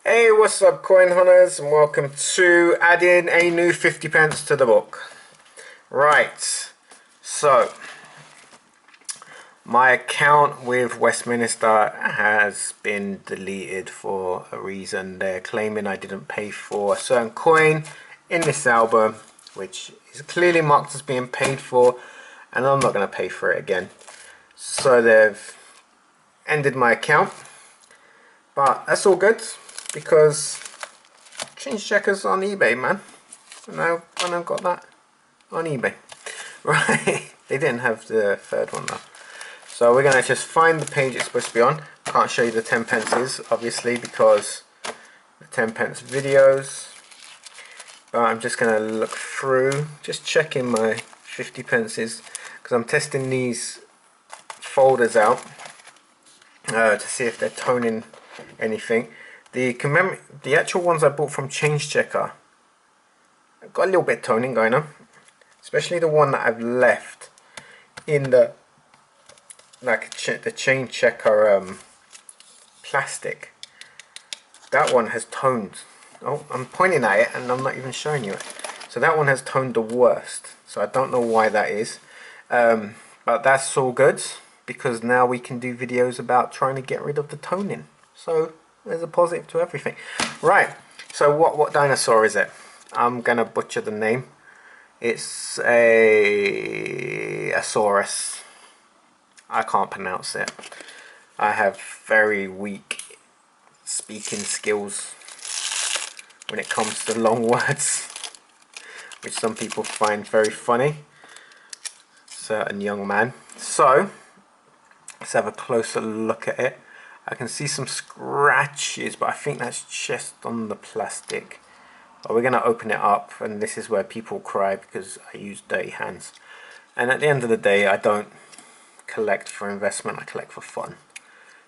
Hey, what's up, coin hunters, and welcome to adding a new 50 pence to the book. Right, so my account with Westminster has been deleted for a reason. They're claiming I didn't pay for a certain coin in this album, which is clearly marked as being paid for, and I'm not going to pay for it again. So they've ended my account, but that's all good because change checkers on eBay, man. And I went and got that on eBay. Right, they didn't have the third one though. So we're gonna just find the page it's supposed to be on. Can't show you the 10 pences, obviously, because the 10 pence videos. But I'm just gonna look through, just checking my 50 pences, because I'm testing these folders out to see if they're toning anything. The actual ones I bought from Change Checker got a little bit of toning going on, especially the one that I've left in the the Change Checker plastic. That one has toned. Oh, I'm pointing at it and I'm not even showing you it. So that one has toned the worst. So I don't know why that is, but that's all good because now we can do videos about trying to get rid of the toning. So there's a positive to everything. Right, so what dinosaur is it? I'm gonna butcher the name. It's a Saurus. I can't pronounce it. I have very weak speaking skills when it comes to long words, which some people find very funny. Certain young man. So let's have a closer look at it. I can see some scratches, but I think that's just on the plastic. But we're going to open it up, and this is where people cry because I use dirty hands. And at the end of the day, I don't collect for investment, I collect for fun.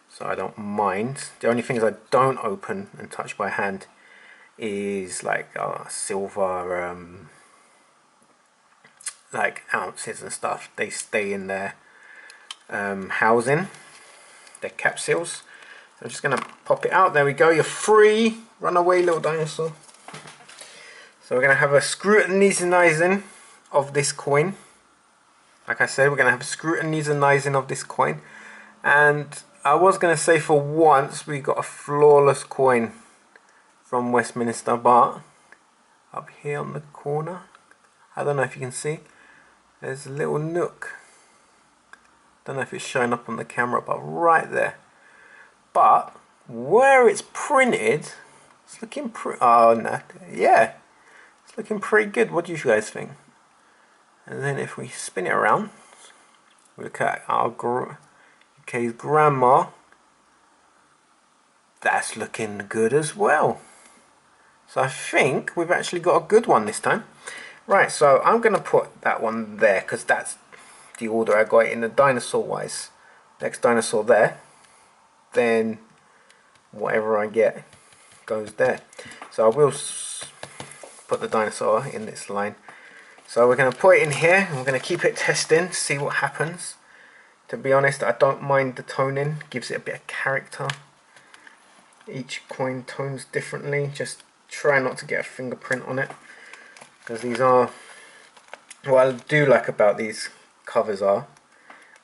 So I don't mind. The only things I don't open and touch by hand is like silver, like ounces and stuff. They stay in their housing, their capsules. I'm just going to pop it out. There we go. You're free. Run away, little dinosaur. So we're going to have a scrutinizing of this coin. Like I said, we're going to have a scrutinizing of this coin. And I was going to say for once we got a flawless coin from Westminster, but up here on the corner, I don't know if you can see, there's a little nook. Don't know if it's showing up on the camera, but right there. But where it's printed, it's looking oh no, yeah, it's looking pretty good. What do you guys think? And then if we spin it around, we look at our UK's grandma. That's looking good as well. So I think we've actually got a good one this time. Right, so I'm gonna put that one there because that's the order I got it in the dinosaur wise. Next dinosaur there, then whatever I get goes there. So I will put the dinosaur in this line. So we're going to put it in here and we're going to keep it testing, see what happens. To be honest, I don't mind the toning, gives it a bit of character. Each coin tones differently, just try not to get a fingerprint on it, because these are, what I do like about these covers are,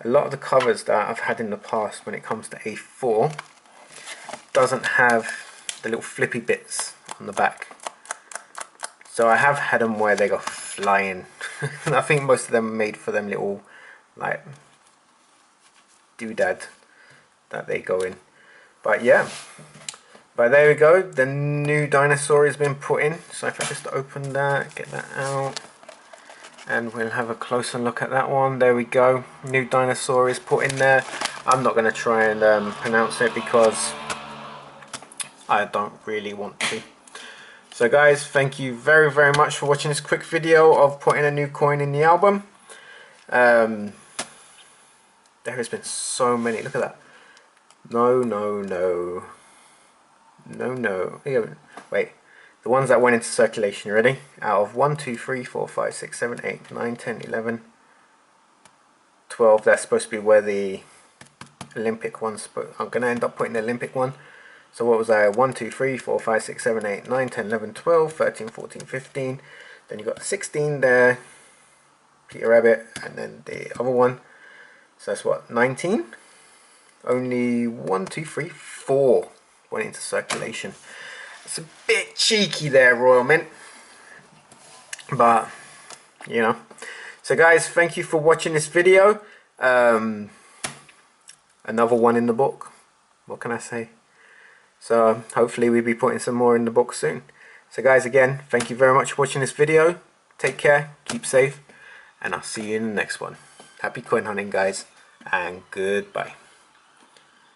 a lot of the covers that I've had in the past when it comes to A4 doesn't have the little flippy bits on the back. So I have had them where they go flying. And I think most of them are made for them little like doodad that they go in. But yeah, but there we go, the new dinosaur has been put in. So if I just open that, get that out, and we'll have a closer look at that one. There we go, new dinosaur is put in there. I'm not going to try and pronounce it because I don't really want to. So guys, thank you very much for watching this quick video of putting a new coin in the album. There has been so many, look at that. No. Here, wait. The ones that went into circulation, ready? Out of 1, 2, 3, 4, 5, 6, 7, 8, 9, 10, 11, 12. That's supposed to be where the Olympic one's. I'm going to end up putting the Olympic one. So what was I? 1, 2, 3, 4, 5, 6, 7, 8, 9, 10, 11, 12, 13, 14, 15. Then you got 16 there, Peter Rabbit, and then the other one. So that's what, 19? Only 1, 2, 3, 4 went into circulation. It's a bit cheeky there, Royal Mint. But, you know. So guys, thank you for watching this video. Another one in the book. What can I say? So hopefully we'll be putting some more in the book soon. So guys, again, thank you very much for watching this video. Take care, keep safe, and I'll see you in the next one. Happy coin hunting, guys, and goodbye.